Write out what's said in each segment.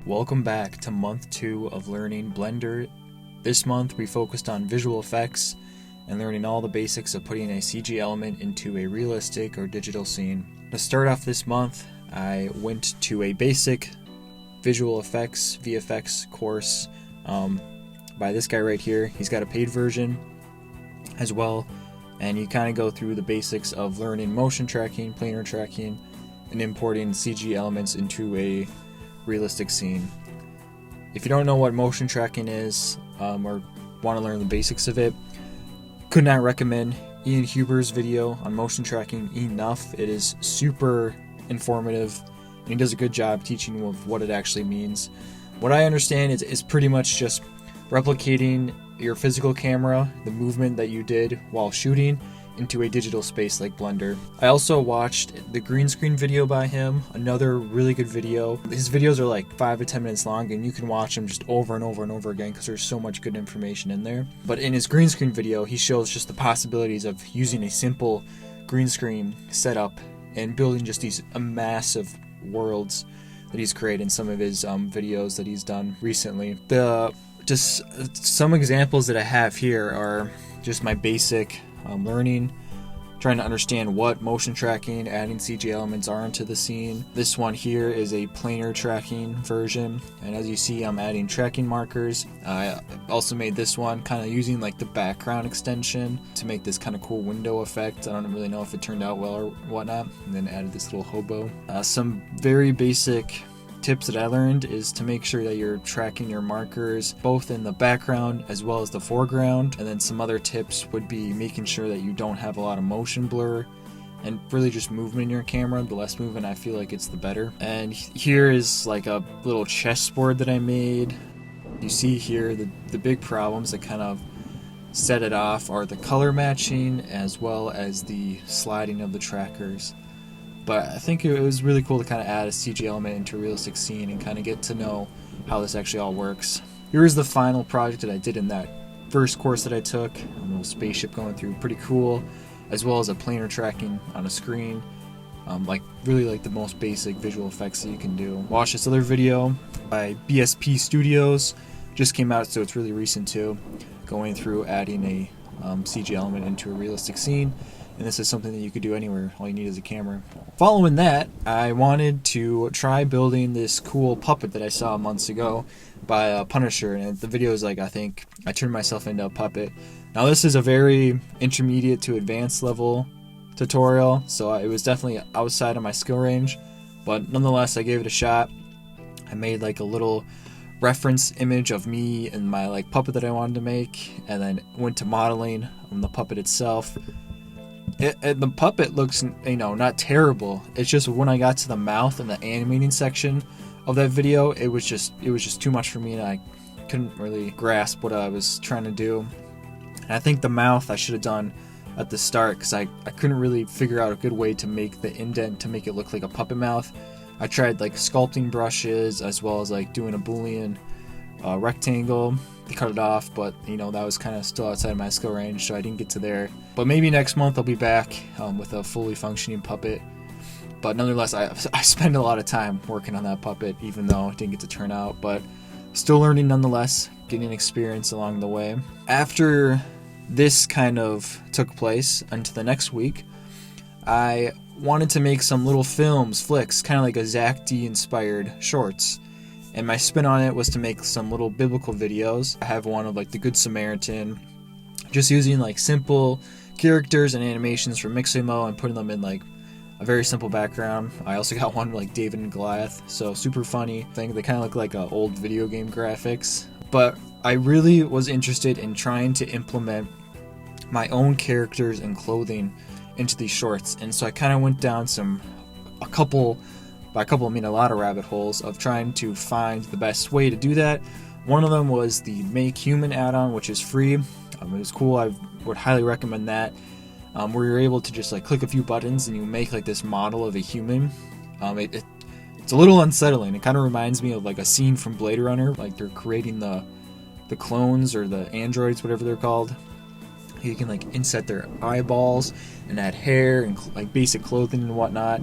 Welcome back to month 2 of learning Blender. This month we focused on visual effects and learning all the basics of putting a CG element into a realistic or digital scene. To start off this month, I went to a basic visual effects VFX course by this guy right here. He's got a paid version as well, and you kind of go through the basics of learning motion tracking, planar tracking, and importing CG elements into a realistic scene. If you don't know what motion tracking is or want to learn the basics of it, could not recommend Ian Hubert's video on motion tracking enough. It is super informative and he does a good job teaching what it actually means. What I understand is pretty much just replicating your physical camera, the movement that you did while shooting, into a digital space like Blender. I also watched the Greenscreen video by him, another really good video. His videos are like 5 to 10 minutes long and you can watch them just over and over and over again because there's so much good information in there. But in his Greenscreen video, he shows just the possibilities of using a simple green screen setup and building just these massive worlds that he's created in some of his videos that he's done recently. Just some examples that I have here are just my basic learning, trying to understand what motion tracking, adding CG elements are into the scene. This one here is a planar tracking version, and as you see, I'm adding tracking markers. I also made this one kind of using like the background extension to make this kind of cool window effect. I don't really know if it turned out well or whatnot, and then added this little hobo. Some very basic tips that I learned is to make sure that you're tracking your markers both in the background as well as the foreground, and then some other tips would be making sure that you don't have a lot of motion blur and really just movement in your camera. The less movement, I feel like it's the better. And here is like a little chessboard that I made. You see here the big problems that kind of set it off are the color matching as well as the sliding of the trackers. But I think it was really cool to kind of add a CG element into a realistic scene and kind of get to know how this actually all works. Here's the final project that I did in that first course that I took. A little spaceship going through, pretty cool, as well as a planar tracking on a screen. Really like the most basic visual effects that you can do. Watch this other video by BSP Studios. Just came out, so it's really recent too. Going through adding a CG element into a realistic scene. And this is something that you could do anywhere. All you need is a camera. Following that, I wanted to try building this cool puppet that I saw months ago by Pwnisher. And the video is like, I think I turned myself into a puppet. Now this is a very intermediate to advanced level tutorial, so it was definitely outside of my skill range. But nonetheless, I gave it a shot. I made like a little reference image of me and my like puppet that I wanted to make, and then went to modeling on the puppet itself. The puppet looks, not terrible. It's just when I got to the mouth and the animating section of that video, it was just too much for me, and I couldn't really grasp what I was trying to do. And I think the mouth I should have done at the start, because I couldn't really figure out a good way to make the indent to make it look like a puppet mouth. I tried like sculpting brushes as well as like doing a Boolean rectangle to cut it off, but that was kind of still outside my skill range, so I didn't get to there. But maybe next month I'll be back with a fully functioning puppet. But nonetheless, I spend a lot of time working on that puppet, even though it didn't get to turn out, but still learning nonetheless, getting experience along the way. After this kind of took place into the next week, I wanted to make some little flicks, kind of like a Zach D inspired shorts. And my spin on it was to make some little biblical videos. I have one of like the Good Samaritan, just using like simple characters and animations from Miche-Miche and putting them in like a very simple background. I also got one like David and Goliath, so super funny thing. They kind of look like old video game graphics. But I really was interested in trying to implement my own characters and clothing into these shorts, and so I kind of went down by a couple I mean a lot of rabbit holes of trying to find the best way to do that. One of them was the Make-Human add-on, which is free. It was cool. I would highly recommend that. Where you're able to just like click a few buttons and you make like this model of a human. It's a little unsettling. It kind of reminds me of like a scene from Blade Runner, like they're creating the clones or the androids, whatever they're called. You can like inset their eyeballs and add hair and like basic clothing and whatnot.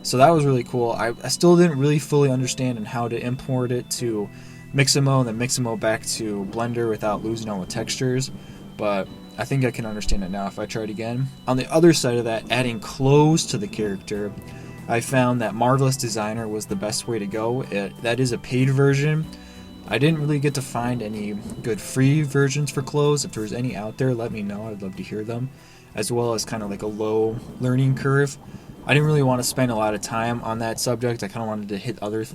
So that was really cool. I still didn't really fully understand on how to import it to Mixamo and then Mixamo back to Blender without losing all the textures, but I think I can understand it now if I try it again. On the other side of that, adding clothes to the character, I found that Marvelous Designer was the best way to go. That is a paid version. I didn't really get to find any good free versions for clothes. If there's any out there, let me know. I'd love to hear them, as well as kind of like a low learning curve. I didn't really want to spend a lot of time on that subject. I kind of wanted to hit other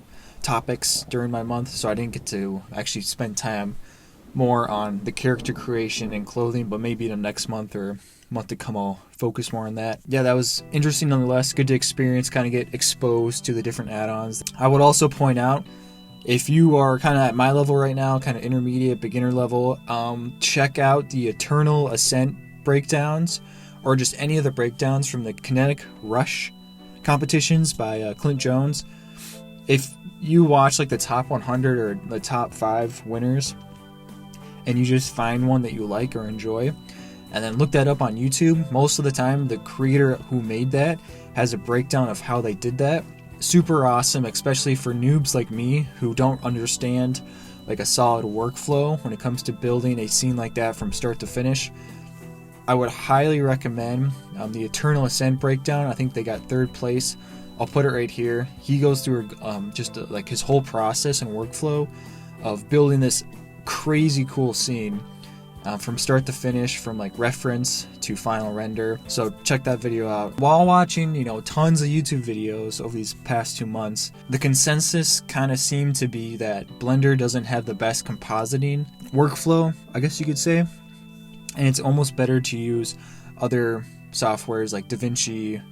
topics during my month, so I didn't get to actually spend time more on the character creation and clothing, but maybe the next month or month to come I'll focus more on that. Yeah, that was interesting nonetheless. Good to experience, kind of get exposed to the different add-ons. I would also point out, if you are kind of at my level right now, kind of intermediate, beginner level, check out the Eternal Ascent breakdowns, or just any of the breakdowns from the Kinetic Rush competitions by Clint Jones. If you watch like the top 100 or the top 5 winners, and you just find one that you like or enjoy, and then look that up on YouTube, most of the time the creator who made that has a breakdown of how they did that. Super awesome, especially for noobs like me who don't understand like a solid workflow when it comes to building a scene like that from start to finish. I would highly recommend the Eternal Ascent breakdown. I think they got 3rd place. I'll put it right here. He goes through like his whole process and workflow of building this crazy cool scene from start to finish, from like reference to final render. So check that video out. While watching, tons of YouTube videos over these past 2 months, the consensus kind of seemed to be that Blender doesn't have the best compositing workflow, I guess you could say, and it's almost better to use other softwares like DaVinci.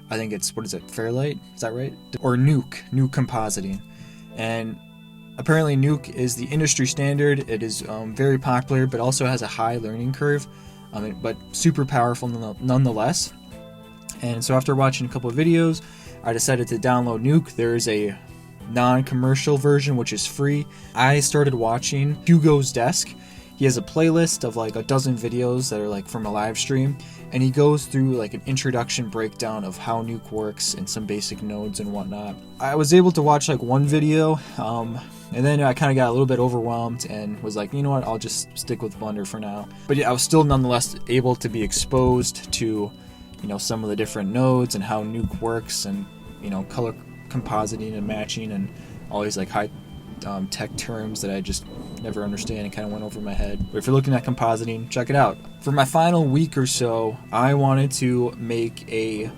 I think it's, Fairlight? Is that right? Or Nuke Compositing. And apparently Nuke is the industry standard. It is very popular, but also has a high learning curve, but super powerful nonetheless. And so after watching a couple of videos, I decided to download Nuke. There is a non-commercial version, which is free. I started watching Hugo's Desk. He has a playlist of like a dozen videos that are like from a live stream, and he goes through like an introduction breakdown of how Nuke works and some basic nodes and whatnot. I was able to watch like one video, and then I kind of got a little bit overwhelmed and was like, you know what, I'll just stick with Blender for now. But yeah, I was still nonetheless able to be exposed to, some of the different nodes and how Nuke works, and color compositing and matching and all these like high tech terms that I just never understand and kind of went over my head. But if you're looking at compositing, check it out. For my final week or so, I wanted to make a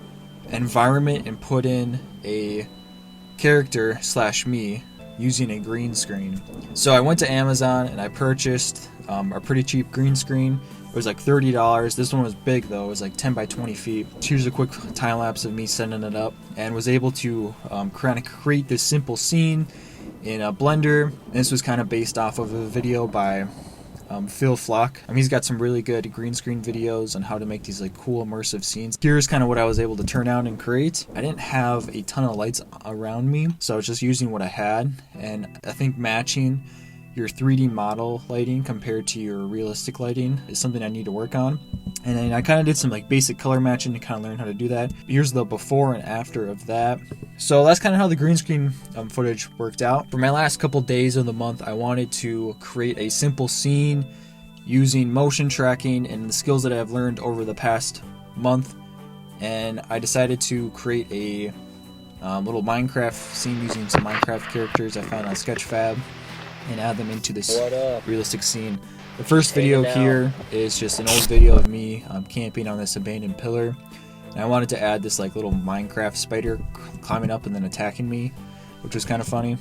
environment and put in a character / me using a green screen. So I went to Amazon and I purchased a pretty cheap green screen. It was like $30. This one was big though. It was like 10 by 20 feet. Here's a quick time lapse of me setting it up, and was able to kind of create this simple scene in Blender. And this was kind of based off of a video by Phil Flock. He's got some really good green screen videos on how to make these like cool immersive scenes. Here's kind of what I was able to turn out and create. I didn't have a ton of lights around me, so I was just using what I had, and I think matching your 3D model lighting compared to your realistic lighting is something I need to work on. And then I kind of did some like basic color matching to kind of learn how to do that. Here's the before and after of that. So that's kind of how the green screen footage worked out. For my last couple days of the month, I wanted to create a simple scene using motion tracking and the skills that I've learned over the past month. And I decided to create a little Minecraft scene using some Minecraft characters I found on Sketchfab and add them into this realistic scene. The first video here is just an old video of me camping on this abandoned pillar, and I wanted to add this like little Minecraft spider climbing up and then attacking me, which was kind of funny.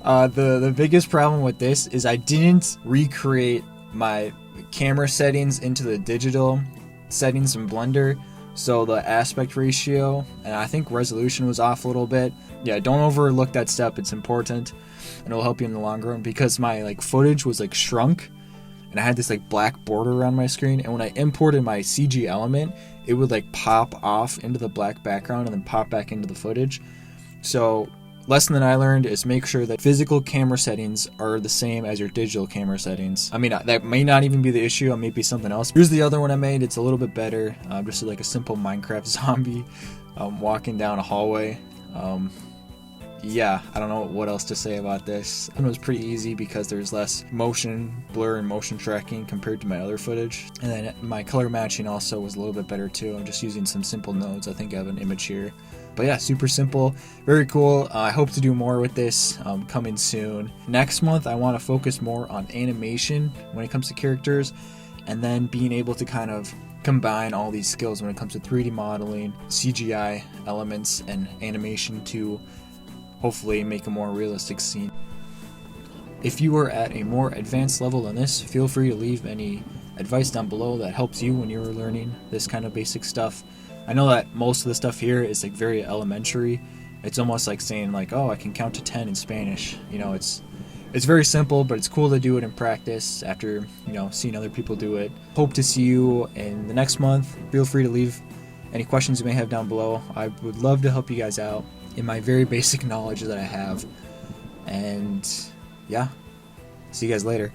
The biggest problem with this is I didn't recreate my camera settings into the digital settings in Blender, so the aspect ratio and I think resolution was off a little bit. Yeah, don't overlook that step, it's important, and it'll help you in the long run, because my like footage was like shrunk and I had this like black border around my screen, and when I imported my CG element, it would like pop off into the black background and then pop back into the footage. So Lesson that I learned is make sure that physical camera settings are the same as your digital camera settings. I mean, that may not even be the issue, it may be something else. Here's the other one I made. It's a little bit better. Just like a simple Minecraft zombie walking down a hallway. Yeah, I don't know what else to say about this. It was pretty easy because there's less motion blur and motion tracking compared to my other footage. And then my color matching also was a little bit better too. I'm just using some simple nodes. I think I have an image here. But yeah, super simple, very cool. I hope to do more with this coming soon. Next month, I want to focus more on animation when it comes to characters, and then being able to kind of combine all these skills when it comes to 3D modeling, CGI elements, and animation to hopefully make a more realistic scene. If you are at a more advanced level than this, feel free to leave any advice down below that helps you when you're learning this kind of basic stuff. I know that most of the stuff here is like very elementary. It's almost like saying like, oh, I can count to 10 in Spanish. You know, it's very simple, but it's cool to do it in practice after, you know, seeing other people do it. Hope to see you in the next month. Feel free to leave any questions you may have down below. I would love to help you guys out in my very basic knowledge that I have. And yeah, see you guys later.